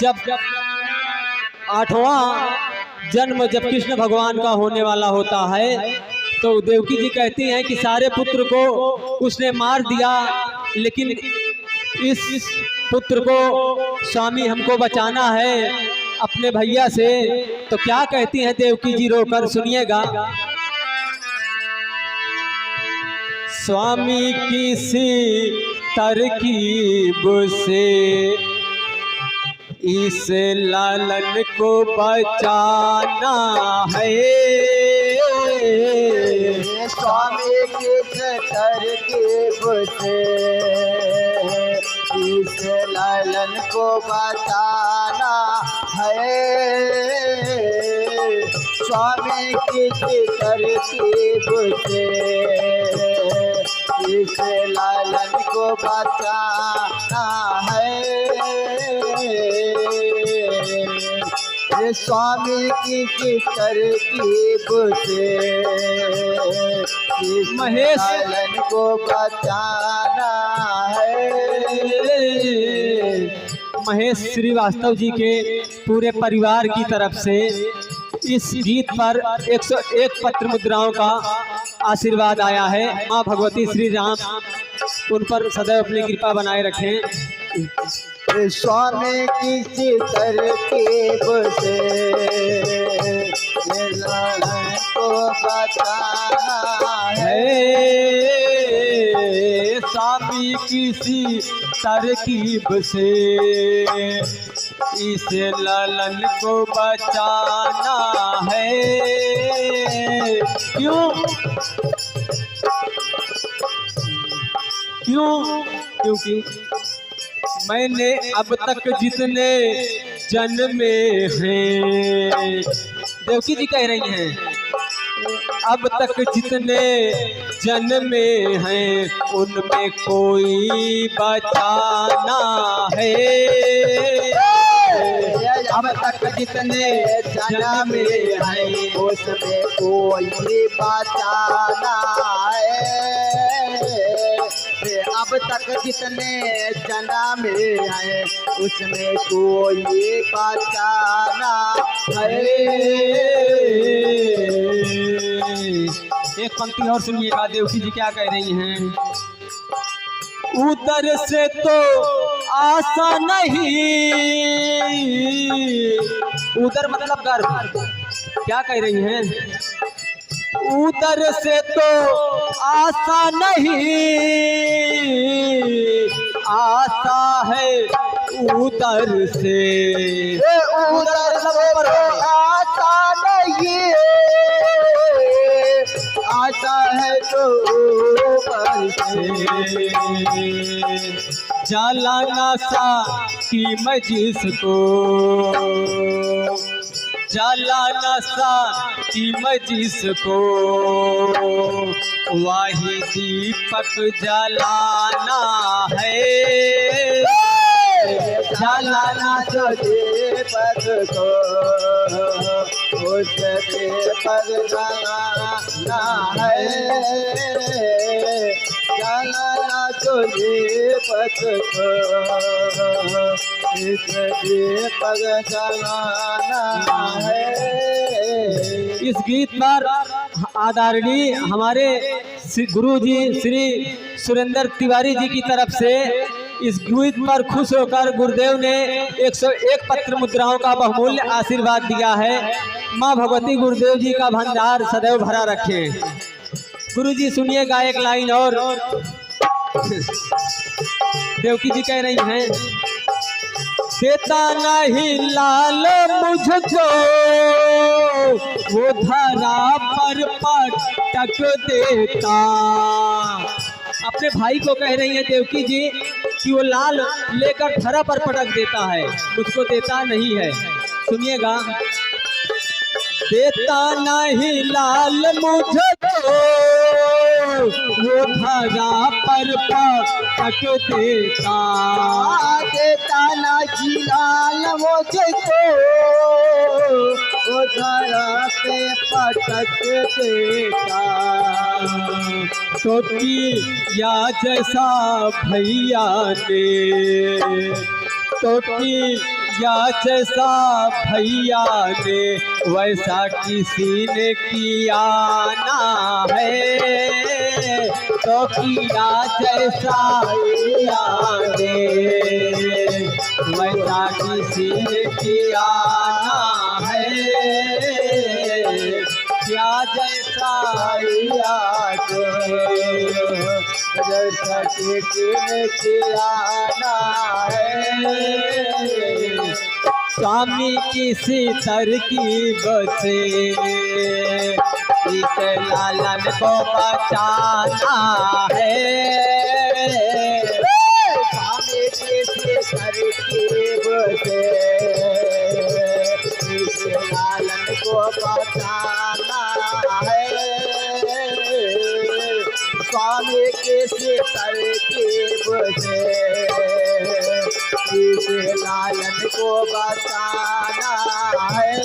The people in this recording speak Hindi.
जब आठवां जन्म जब कृष्ण भगवान का होने वाला होता है तो देवकी जी कहती हैं कि सारे पुत्र को उसने मार दिया, लेकिन इस पुत्र को स्वामी हमको बचाना है अपने भैया से। तो क्या कहती हैं देवकी जी रोकर, सुनिएगा। स्वामी किसी तरकीब से इस लालन को बचाना है। स्वामी किस तरकीब से इस लालन को बचाना है। स्वामी किस तरकीब से इस लालन को बचाना है। स्वामी की तरकीब से इस लालन को बचाना है। महेश श्रीवास्तव जी के पूरे परिवार की तरफ से इस गीत पर 101 पत्र मुद्राओं का आशीर्वाद आया है। माँ भगवती श्री राम उन पर सदैव अपनी कृपा बनाए रखें। स्वामी किसी तरकीब से लालन को बचाना है। स्वामी किसी तरकीब से इस लालन को बचाना है। क्यों क्यों? क्योंकि मैंने अब तक जितने जन्मे हैं, देवकी जी कह रही हैं, अब तक जितने जन्मे हैं उनमें कोई बचाना है। अब तक जितने जन्मे हैं उसमें कोई बचाना है। अब तक जितने जन्म हैं उसमें कोई बचाना है। एक पंक्ति और सुनिएगा, देवकी जी क्या कह रही हैं। उधर से तो आशा नहीं, उधर मतलब गर्भ, क्या कह रही हैं। उधर से तो आशा नहीं, आशा है उधर से। उधर से आशा नहीं, आशा है तो ऊपर से। जलाना सा कि मैं जिसको, जलाना सा कि मैं जिसको, वही दीपक जलाना है। जलाना जो दीपक को उस दीपक जलाना है। जलाना जो दीपक को इस दीपक जलाना है। इस गीत पर आदरणीय हमारे गुरु जी श्री सुरेंद्र तिवारी जी की तरफ से इस गीत पर खुश होकर गुरुदेव ने 101 पत्र मुद्राओं का बहुमूल्य आशीर्वाद दिया है। माँ भगवती गुरुदेव जी का भंडार सदैव भरा रखें। गुरु जी सुनिएगा एक लाइन और। देवकी जी कह रही हैं, देता नहीं लाल मुझको वो धरा पर पटक देता। अपने भाई को कह रही है देवकी जी कि वो लाल लेकर धरा पर पटक देता है, मुझको देता नहीं है। सुनिएगा, देता नहीं लाल मुझको वो धरा पर पटक देता। देता नहीं लाल मुझको वो धरा पे पटक देता। तो या जैसा भैया ने, तो या जैसा भैया ने वैसा किसी ने किया ना है, तो किया जैसा भैया ने वैसा किसी ने किया ना है, क्या जैसा याद जैसा किसी ने किया ना है। स्वामी किसी तरकीब से इस लालन को बचाना है, स्वामी किसी तरकीब से इस लालन को बचाना है। स्वामी किसी तरकीब से इस लालन को बचाना है।